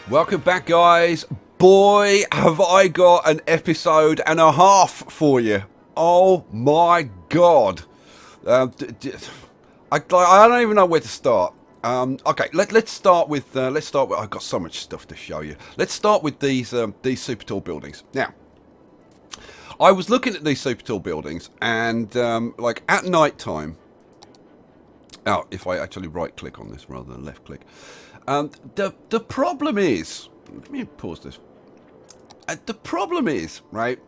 Welcome back, guys. Boy, have I got an episode and a half for you. Oh my god. I don't even know where to start. Okay, let's start with I've got so much stuff to show you. Let's start with these super tall buildings. Now, I was looking at these super tall buildings, and like at night time. Oh, if I actually right click on this rather than left click. The problem is, let me pause this. The problem is, right,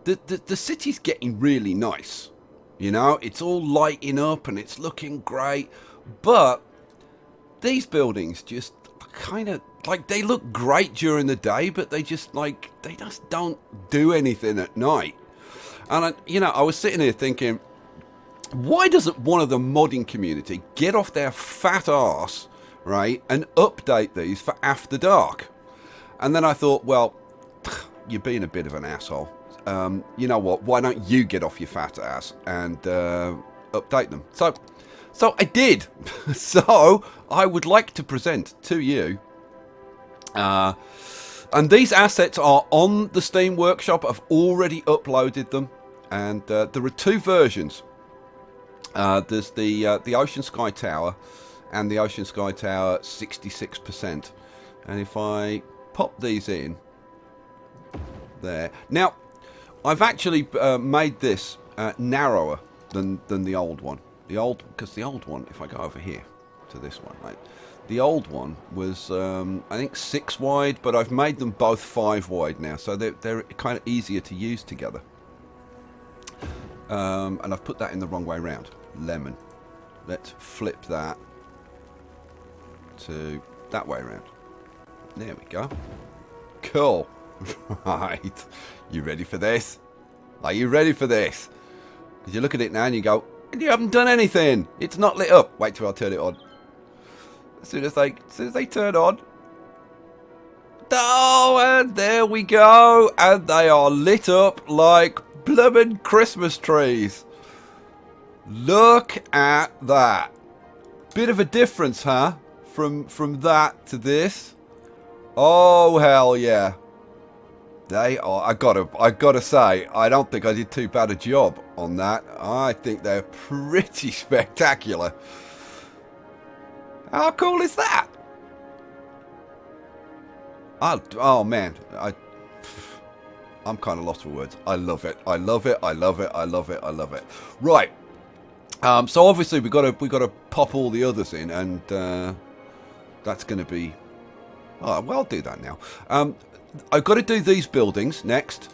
the city's getting really nice. You know, it's all lighting up and it's looking great. But these buildings just kind of, like, they look great during the day, but they just don't do anything at night. And, I was sitting here thinking, why doesn't one of the modding community get off their fat arse, right, and update these for After Dark? And then I thought, well, you're being a bit of an asshole. You know what? Why don't you get off your fat ass and update them? So I did. So I would like to present to you. And these assets are on the Steam Workshop. I've already uploaded them, and there are two versions. There's the Ocean Sky Tower and the Ocean Sky Tower 66%. And if I pop these in there. Now, I've actually made this narrower than the old one. Because the old one, if I go over here to this one, right, the old one was, I think, 6 wide, but I've made them both 5 wide now, so they're kind of easier to use together. And I've put that in the wrong way round. Lemon. Let's flip that to that way around. There we go. Cool. Right. You ready for this? Are you ready for this? Because you look at it now and you go, you haven't done anything. It's not lit up. Wait till I turn it on. As soon as they turn on. Oh, and there we go. And they are lit up like blooming Christmas trees. Look at that. Bit of a difference, huh? From that to this. Oh, hell yeah. They are, I gotta say, I don't think I did too bad a job on that. I think they're pretty spectacular. How cool is that? Oh man, I'm kind of lost for words. I love it. I love it. I love it. I love it. I love it. Right. So obviously we got to pop all the others in, and that's going to be. Oh, well, I'll do that now. I've got to do these buildings next,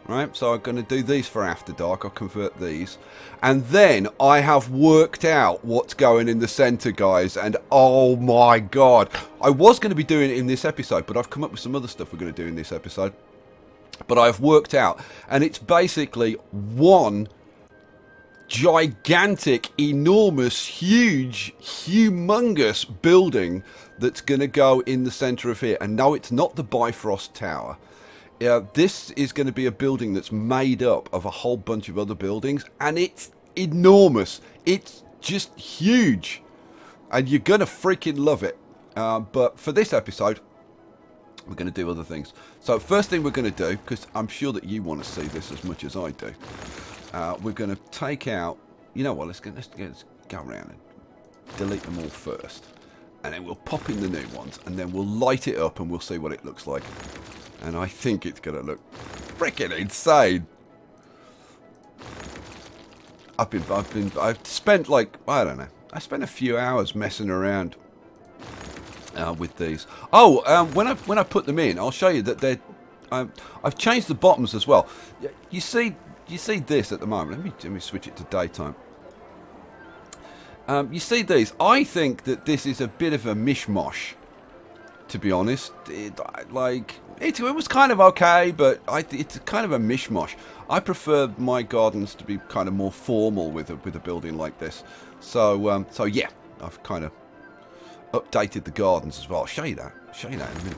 right? So I'm going to do these for After Dark. I'll convert these. And then I have worked out what's going in the centre, guys. And oh my god. I was going to be doing it in this episode, but I've come up with some other stuff we're going to do in this episode. But I've worked out. And it's basically one gigantic, enormous, huge, humongous building that's going to go in the centre of here. And no, it's not the Bifrost Tower. This is going to be a building that's made up of a whole bunch of other buildings, and it's enormous. It's just huge, and you're going to freaking love it. But for this episode, we're going to do other things. So first thing we're going to do, because I'm sure that you want to see this as much as I do, we're going to take out, you know what, let's go around and delete them all first. And then we'll pop in the new ones, and then we'll light it up, and we'll see what it looks like. And I think it's going to look freaking insane. I've spent like, I don't know, I spent a few hours messing around with these. Oh, when I put them in, I'll show you that they're, I've changed the bottoms as well. You see this at the moment. Let me switch it to daytime. You see these. I think that this is a bit of a mishmash, to be honest. It was kind of okay, but it's kind of a mishmash. I prefer my gardens to be kind of more formal with a building like this. So yeah, I've kind of updated the gardens as well. I'll show you that. In a minute.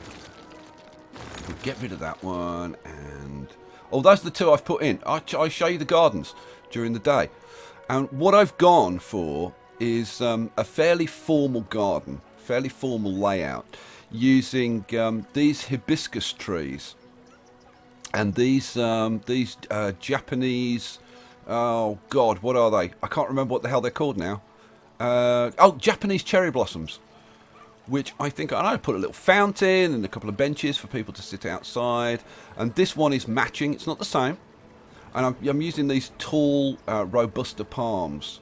We'll get rid of that one, and oh, those are the two I've put in. I'll show you the gardens during the day. And what I've gone for is a fairly formal garden, fairly formal layout. using these hibiscus trees and these Japanese. Oh God, what are they? I can't remember what the hell they're called now. Japanese cherry blossoms, which I think I put a little fountain and a couple of benches for people to sit outside. And this one is matching. It's not the same. And I'm using these tall, robusta palms.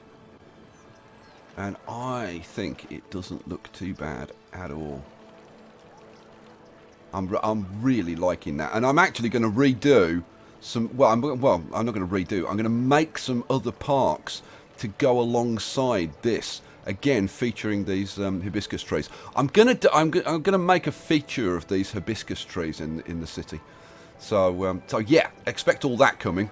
And I think it doesn't look too bad at all. I'm really liking that. And I'm actually going to redo some... I'm not going to redo. I'm going to make some other parks to go alongside this. Again, featuring these hibiscus trees. I'm gonna make a feature of these hibiscus trees in the city. So yeah, expect all that coming.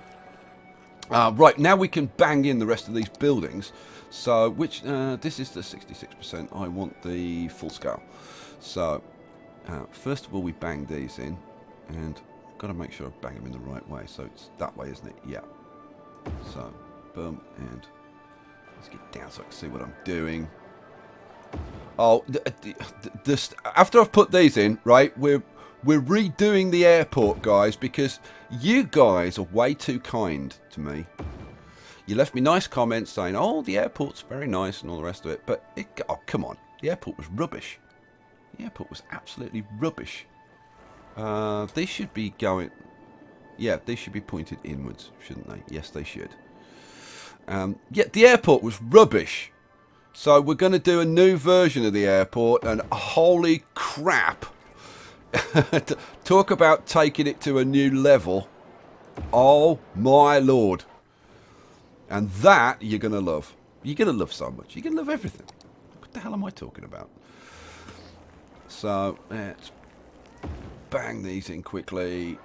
Right, now we can bang in the rest of these buildings. So this is the 66%. I want the full scale. So first of all, we bang these in, and I've got to make sure I bang them in the right way. So it's that way, isn't it? Yeah. So boom, and let's get down so I can see what I'm doing. Oh, after I've put these in, right, we're redoing the airport, guys, because you guys are way too kind to me. You left me nice comments saying, oh, the airport's very nice and all the rest of it, but oh, come on, the airport was rubbish. The airport was absolutely rubbish. They should be going... Yeah, they should be pointed inwards, shouldn't they? Yes, they should. Yeah, the airport was rubbish. So we're going to do a new version of the airport, and holy crap. Talk about taking it to a new level. Oh my lord. And that you're going to love. You're going to love so much. You're going to love everything. What the hell am I talking about? So let's bang these in quickly.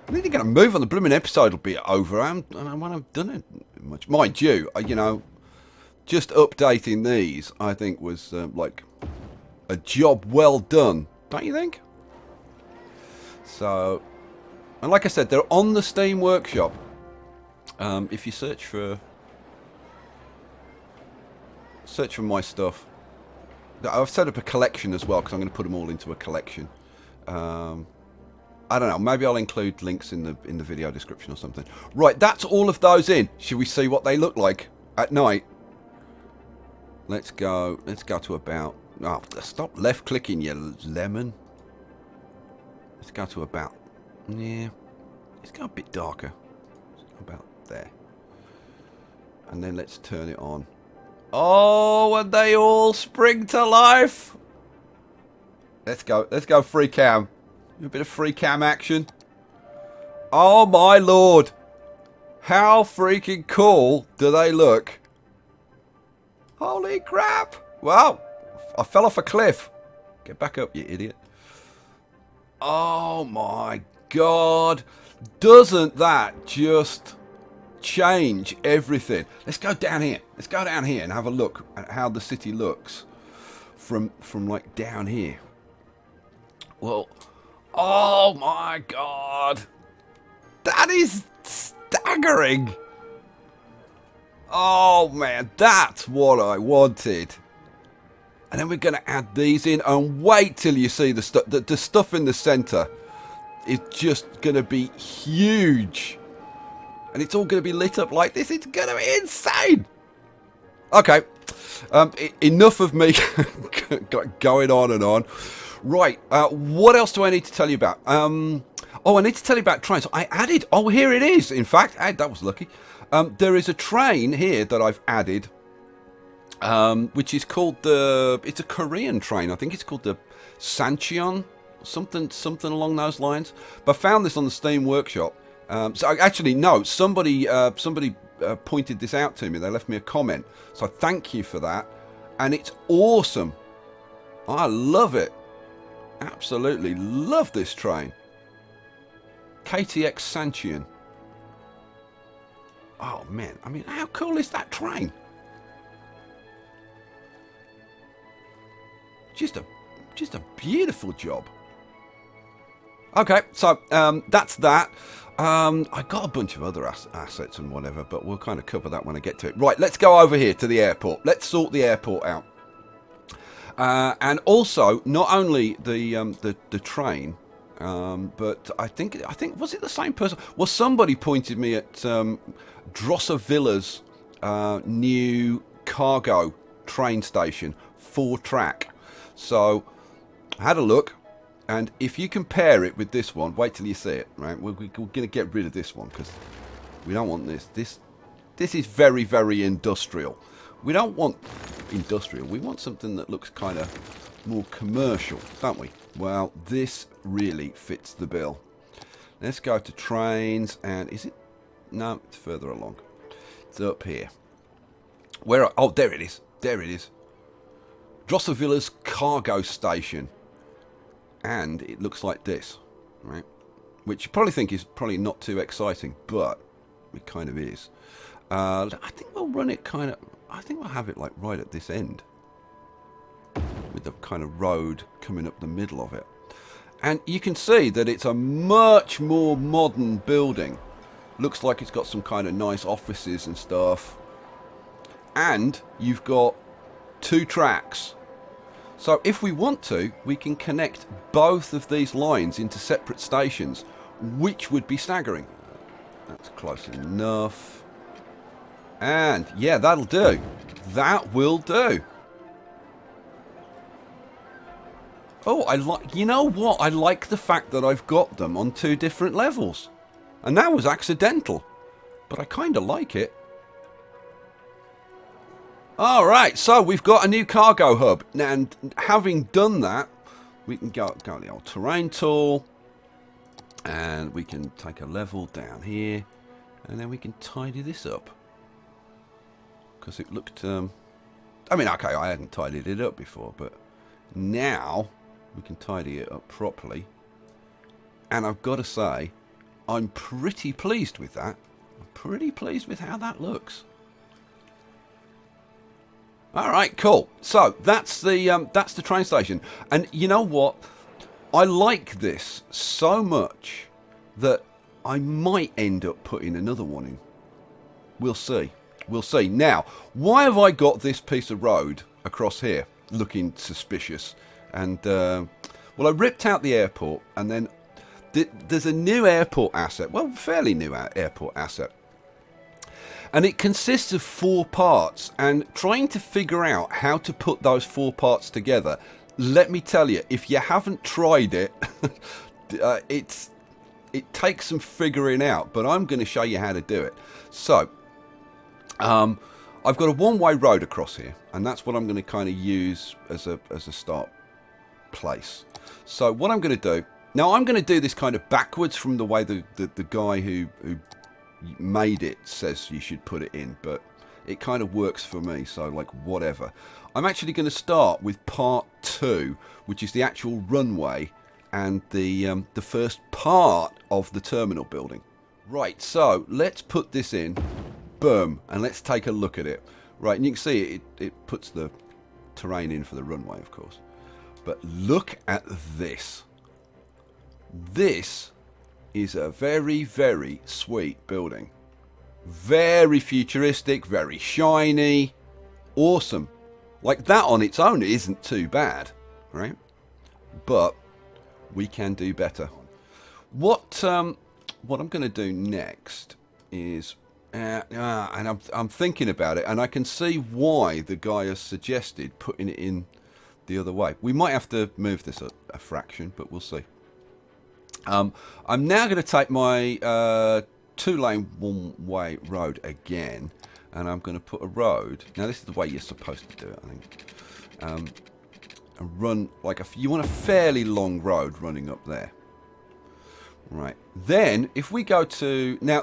I'm really going to move on. The blooming episode will be over. I haven't done it much. Mind you, just updating these, I think, was like a job well done. Don't you think? So, and like I said, they're on the Steam Workshop. If you search for my stuff, I've set up a collection as well because I'm going to put them all into a collection. I don't know. Maybe I'll include links in the video description or something. Right, that's all of those in. Should we see what they look like at night? Let's go to about... Oh, stop left clicking, you lemon. Let's go to about... Yeah. Let's go a bit darker. Let's go about there. And then let's turn it on. Oh, and they all spring to life. Let's go free cam. A bit of free cam action. Oh my lord. How freaking cool do they look? Holy crap. Wow. I fell off a cliff. Get back up, you idiot. Oh my god. Doesn't that just change everything? Let's go down here. Let's go down here and have a look at how the city looks from like down here. Well, oh my god. That is staggering. Oh man, that's what I wanted. And then we're going to add these in, and wait till you see the stuff. The stuff in the centre is just going to be huge. And it's all going to be lit up like this. It's going to be insane. Okay. Enough of me going on and on. Right. What else do I need to tell you about? I need to tell you about trains. I added... Oh, here it is. In fact, that was lucky. There is a train here that I've added, which is called the... It's a Korean train. I think it's called the Sancheon. Something along those lines. But I found this on the Steam Workshop. Somebody pointed this out to me. They left me a comment. So thank you for that. And it's awesome. I love it. Absolutely love this train. KTX Sancheon. Oh man, I mean, how cool is that train? Just a beautiful job. Okay, so that's that. I got a bunch of other assets and whatever, but we'll kind of cover that when I get to it. Right, let's go over here to the airport. Let's sort the airport out. And also, not only the train, but I think was it the same person? Well, somebody pointed me at Drossavilla's new cargo train station, 4-track. So I had a look, and if you compare it with this one, wait till you see it. Right, we're going to get rid of this one because we don't want this. This is very, very industrial. We don't want industrial. We want something that looks kind of more commercial, don't we? Well, this really fits the bill. Let's go to trains, and is it? No, it's further along. It's up here. Where? Oh, there it is. There it is. Drossavilla's cargo station, and it looks like this, right? Which you probably think is probably not too exciting, but it kind of is. I think we'll run it kind of. I think we'll have it like right at this end, with the kind of road coming up the middle of it. And you can see that it's a much more modern building. Looks like it's got some kind of nice offices and stuff. And you've got 2 tracks. So if we want to, we can connect both of these lines into separate stations, which would be staggering. That's close enough. And yeah, that'll do. That will do. Oh, I like. You know what? I like the fact that I've got them on 2 different levels, and that was accidental, but I kind of like it. All right, so we've got a new cargo hub, and having done that, we can go the old terrain tool, and we can take a level down here, and then we can tidy this up. Because it looked, I mean, okay, I hadn't tidied it up before, but now we can tidy it up properly. And I've got to say, I'm pretty pleased with that. I'm pretty pleased with how that looks. All right, cool. So that's the train station. And you know what? I like this so much that I might end up putting another one in. We'll see. We'll see. Now, why have I got this piece of road across here looking suspicious? And, well, I ripped out the airport, and then there's a new airport asset. Well, fairly new airport asset. And it consists of 4 parts. And trying to figure out how to put those 4 parts together, let me tell you, if you haven't tried it, it takes some figuring out. But I'm going to show you how to do it. So I've got a one-way road across here, and that's what I'm going to kind of use as a start place. So what I'm going to do now, I'm going to do this kind of backwards from the way the guy who made it says you should put it in, but it kind of works for me, so like whatever. I'm actually going to start with part 2, which is the actual runway and the first part of the terminal building. Right, so let's put this in. Boom, and let's take a look at it. Right, and you can see it puts the terrain in for the runway, of course. But look at this. This is a very, very sweet building. Very futuristic, very shiny, awesome. Like that on its own isn't too bad, right? But we can do better. What I'm going to do next is, and I'm thinking about it, and I can see why the guy has suggested putting it in the other way. We might have to move this a fraction, but we'll see. I'm now going to take my 2-lane one-way road again, and I'm going to put a road. Now this is the way you're supposed to do it, I think. And run like you want a fairly long road running up there. Right, then if we go to now,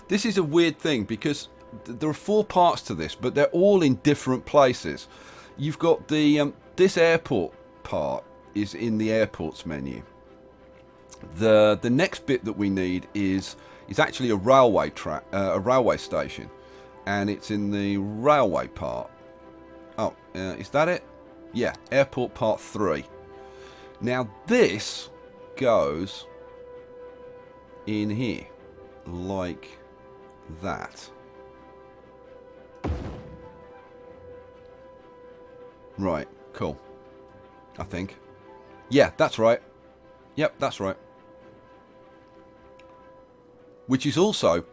this is a weird thing because there are 4 parts to this, but they're all in different places. You've got the this airport part is in the airports menu. The next bit that we need is actually a railway track, a railway station, and it's in the railway part. Oh, is that it? Yeah, airport part 3. Now this goes in here like that. Right, cool. I think. Yeah, that's right. Yep, that's right. Which is also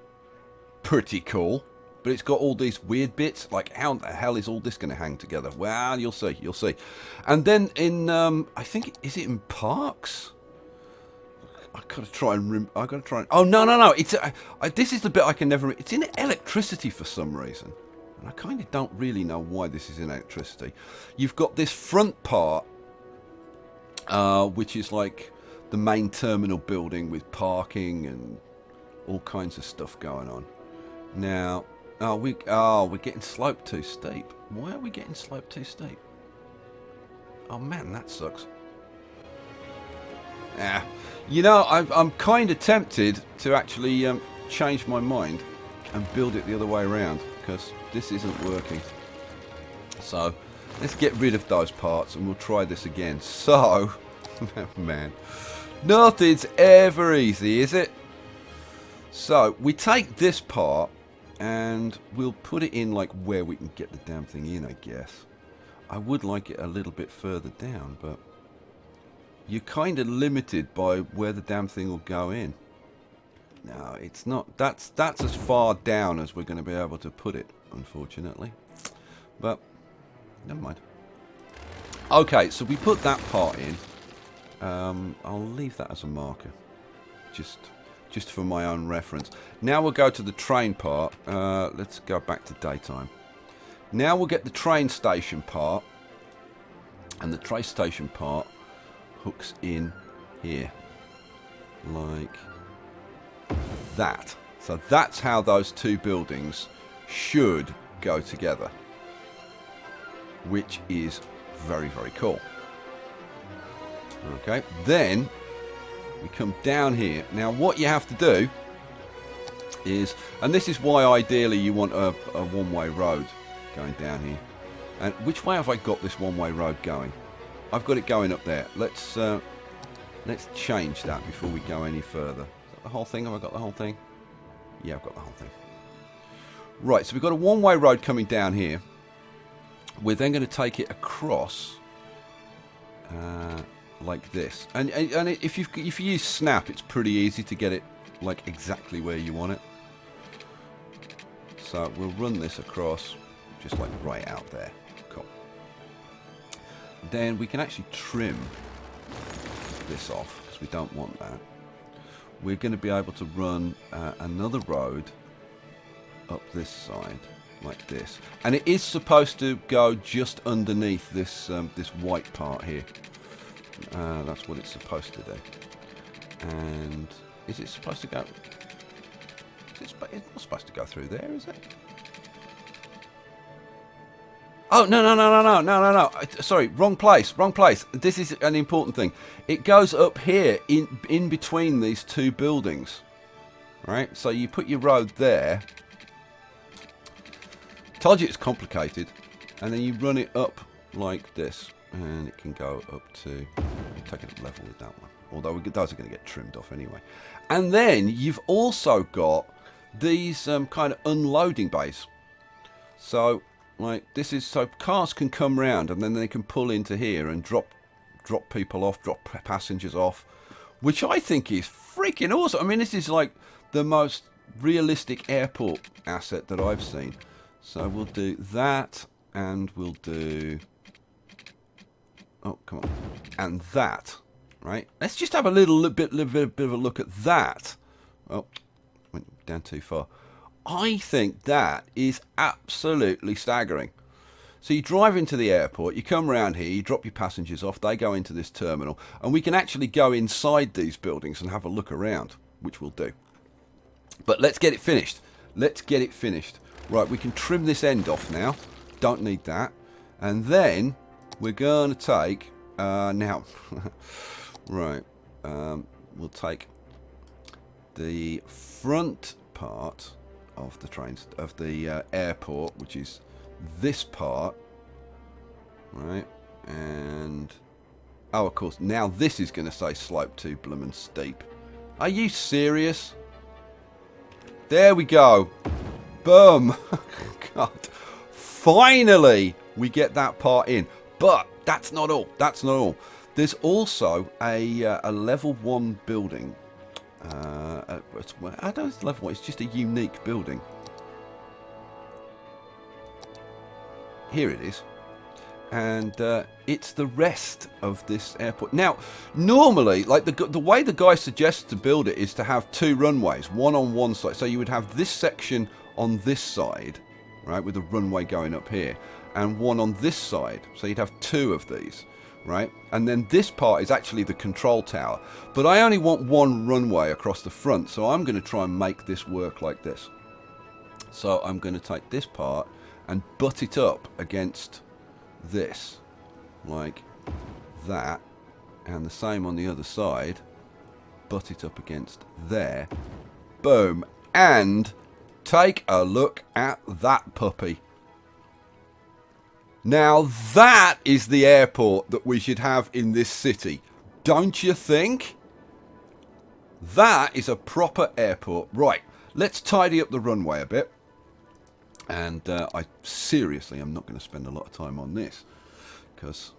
pretty cool. But it's got all these weird bits. Like, how the hell is all this going to hang together? Well, you'll see. You'll see. And then in, I think, is it in Parks? I gotta try and. Oh no! It's this is the bit I can never. It's in electricity for some reason, and I kind of don't really know why this is in electricity. You've got this front part, which is like the main terminal building with parking and all kinds of stuff going on. Now, we're getting sloped too steep. Why are we getting sloped too steep? Oh man, that sucks. Yeah, you know, I'm kind of tempted to actually change my mind and build it the other way around, because this isn't working. So let's get rid of those parts and we'll try this again. So, man, nothing's ever easy, is it? So we take this part and we'll put it in like where we can get the damn thing in, I guess. I would like it a little bit further down, but you're kind of limited by where the damn thing will go in. No, it's not. That's as far down as we're going to be able to put it, unfortunately. But never mind. Okay, so we put that part in. I'll leave that as a marker, just for my own reference. Now we'll go to the train part. Let's go back to daytime. Now we'll get the train station part, and the train station part hooks in here like that. So that's how those two buildings should go together, which is very, very cool. Okay, then we come down here. Now what you have to do is, and this is why ideally you want a one-way road going down here. And which way have I got this one-way road going? I've got it going up there. Let's change that before we go any further. Is that the whole thing? Have I got the whole thing? Yeah, I've got the whole thing. Right, so we've got a one-way road coming down here. We're then going to take it across like this. And if you use Snap, it's pretty easy to get it like exactly where you want it. So we'll run this across just like right out there. Cool. Then we can actually trim this off because we don't want that. We're going to be able to run another road up this side like this, and it is supposed to go just underneath this this white part here. That's what it's supposed to do. And is it supposed to go? It's not supposed to go through there, is it? Oh, no. Sorry, wrong place. This is an important thing. It goes up here in between these two buildings. Right? So you put your road there. Told you it's complicated. And then you run it up like this. And it can go up to... take it level with that one. Although those are going to get trimmed off anyway. And then you've also got these kind of unloading bays. So... like this is so cars can come round and then they can pull into here and drop people off, drop passengers off, which I think is freaking awesome. I mean, this is like the most realistic airport asset that I've seen. So we'll do that, and we'll do, oh come on, and that. Right? Let's just have a little bit of a look at that. Oh, went down too far. I think that is absolutely staggering. So you drive into the airport, you come around here, you drop your passengers off, they go into this terminal, and we can actually go inside these buildings and have a look around, which we'll do. But let's get it finished. Right, we can trim this end off now. Don't need that. And then we're going to take... now, right, we'll take the front part of the trains, of the airport, which is this part, right? And oh, of course, now this is going to say slope too bloomin' steep. Are you serious? There we go. Boom. God, finally we get that part in. But that's not all. That's not all. There's also a level 1 building. I don't know if it's level 1. It's just a unique building. Here it is. And it's the rest of this airport. Now, normally, like the way the guy suggests to build it is to have 2 runways, one on one side. So you would have this section on this side, right, with a runway going up here, and one on this side. So you'd have 2 of these, right? And then this part is actually the control tower. But I only want 1 runway across the front, so I'm going to try and make this work like this. So I'm going to take this part and butt it up against this, like that, and the same on the other side, butt it up against there, boom, and take a look at that puppy. Now that is the airport that we should have in this city, don't you think? That is a proper airport. Right, let's tidy up the runway a bit. And I seriously am not going to spend a lot of time on this, because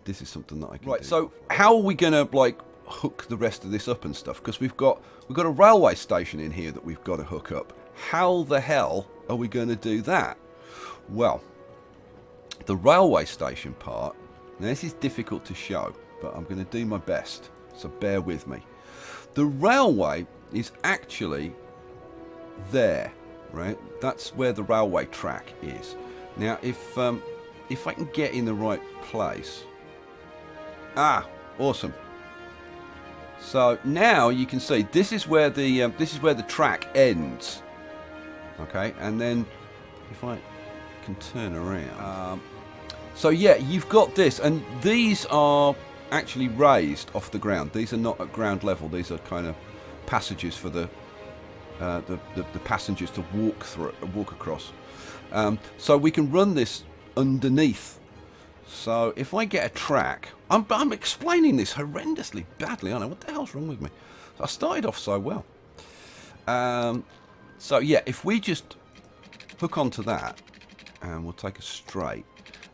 this is something that I can do. So how are we going to like hook the rest of this up and stuff? Because we've got a railway station in here that we've got to hook up. How the hell are we going to do that? Well, the railway station part, now this is difficult to show, but I'm going to do my best, so bear with me. The railway is actually there. Right, that's where the railway track is. Now, if I can get in the right place, awesome. So now you can see this is where the track ends. Okay, and then if I can turn around, so yeah, you've got this, and these are actually raised off the ground. These are not at ground level. These are kind of passages for the passengers to walk across. So we can run this underneath. So if I get a track, I'm explaining this horrendously badly, aren't I? What the hell's wrong with me? I started off so well. So yeah, if we just hook onto that, and we'll take a straight.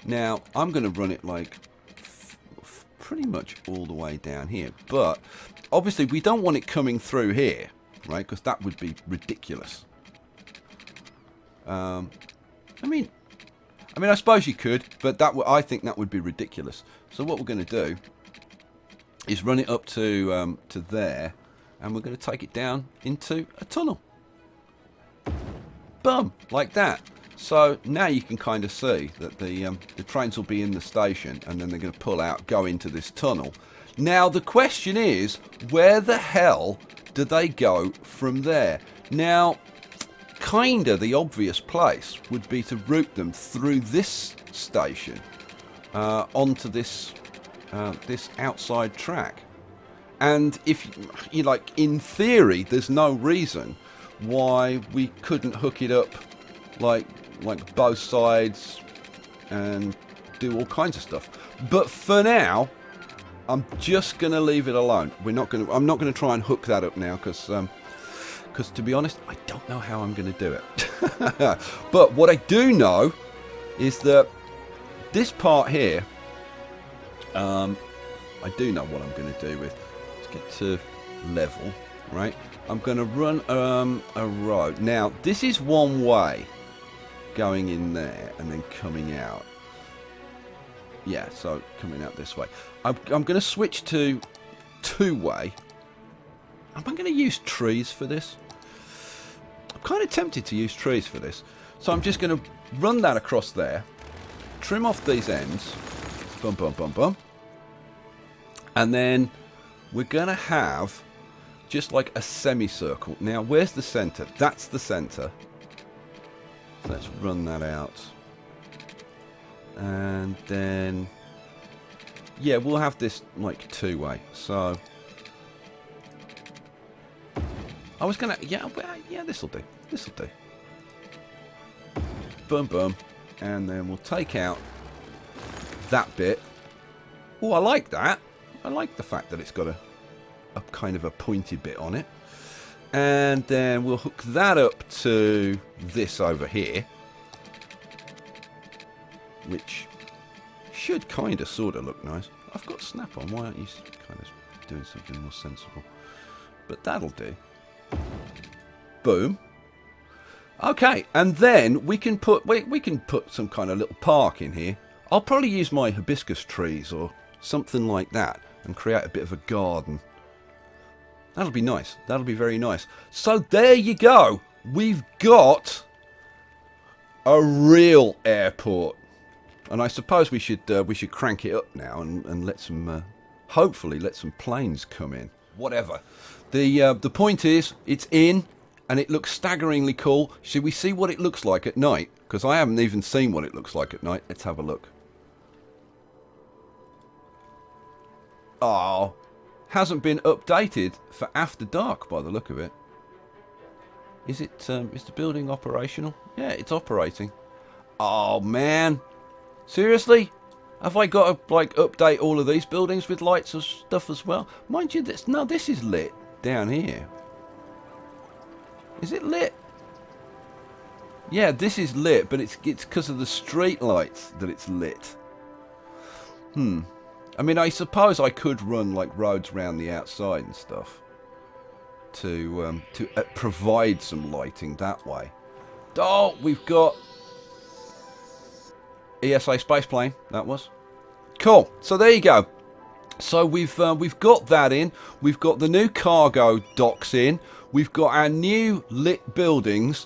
Now I'm going to run it like pretty much all the way down here, but obviously we don't want it coming through here. Right, because that would be ridiculous. I mean, I suppose you could, but I think that would be ridiculous. So what we're going to do is run it up to there, and we're going to take it down into a tunnel. Boom, like that. So now you can kind of see that the trains will be in the station, and then they're going to pull out, go into this tunnel. Now the question is, where the hell do they go from there? Now, kinda the obvious place would be to route them through this station onto this this outside track. And if you like, in theory, there's no reason why we couldn't hook it up like both sides and do all kinds of stuff. But for now, I'm just going to leave it alone. I'm not going to try and hook that up now, because to be honest, I don't know how I'm going to do it. But what I do know is that this part here, I do know what I'm going to do with. Let's get to level, right? I'm going to run a road. Now, this is one way going in there and then coming out. Yeah, so coming out this way. I'm going to switch to 2-way. Am I going to use trees for this? I'm kind of tempted to use trees for this. So I'm just going to run that across there. Trim off these ends. Bum, bum, bum, bum. And then we're going to have just like a semicircle. Now, where's the center? That's the center. Let's run that out. And then, yeah, we'll have this like 2-way. So I was gonna, yeah, this'll do. Boom, boom, and then we'll take out that bit. Oh, I like that. I like the fact that it's got a kind of a pointy bit on it. And then we'll hook that up to this over here, which should kind of sort of look nice. I've got snap on. Why aren't you kind of doing something more sensible? But that'll do. Boom. Okay, and then we can put some kind of little park in here. I'll probably use my hibiscus trees or something like that and create a bit of a garden. That'll be nice. That'll be very nice. So there you go. We've got a real airport. And I suppose we should crank it up now and let some hopefully let some planes come in. Whatever. The point is, it's in and it looks staggeringly cool. Should we see what it looks like at night? Because I haven't even seen what it looks like at night. Let's have a look. Oh, hasn't been updated for After Dark by the look of it. Is it? Is the building operational? Yeah, it's operating. Oh man, seriously? Have I got to like update all of these buildings with lights and stuff as well? Mind you, this is lit down here. Is it lit? Yeah, this is lit, but it's because of the street lights that it's lit. I mean, I suppose I could run like roads around the outside and stuff to provide some lighting that way. Oh, we've got ESA spaceplane. That was cool. So there you go. So we've got that in. We've got the new cargo docks in. We've got our new lit buildings.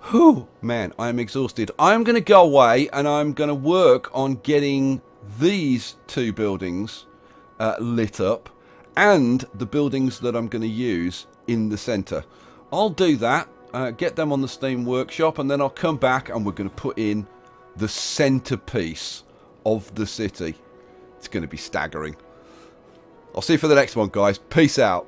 Whew, man, I am exhausted. I'm going to go away and I'm going to work on getting these two buildings lit up and the buildings that I'm going to use in the centre. I'll do that, get them on the Steam Workshop, and then I'll come back and we're going to put in the centrepiece of the city. It's going to be staggering. I'll see you for the next one, guys. Peace out.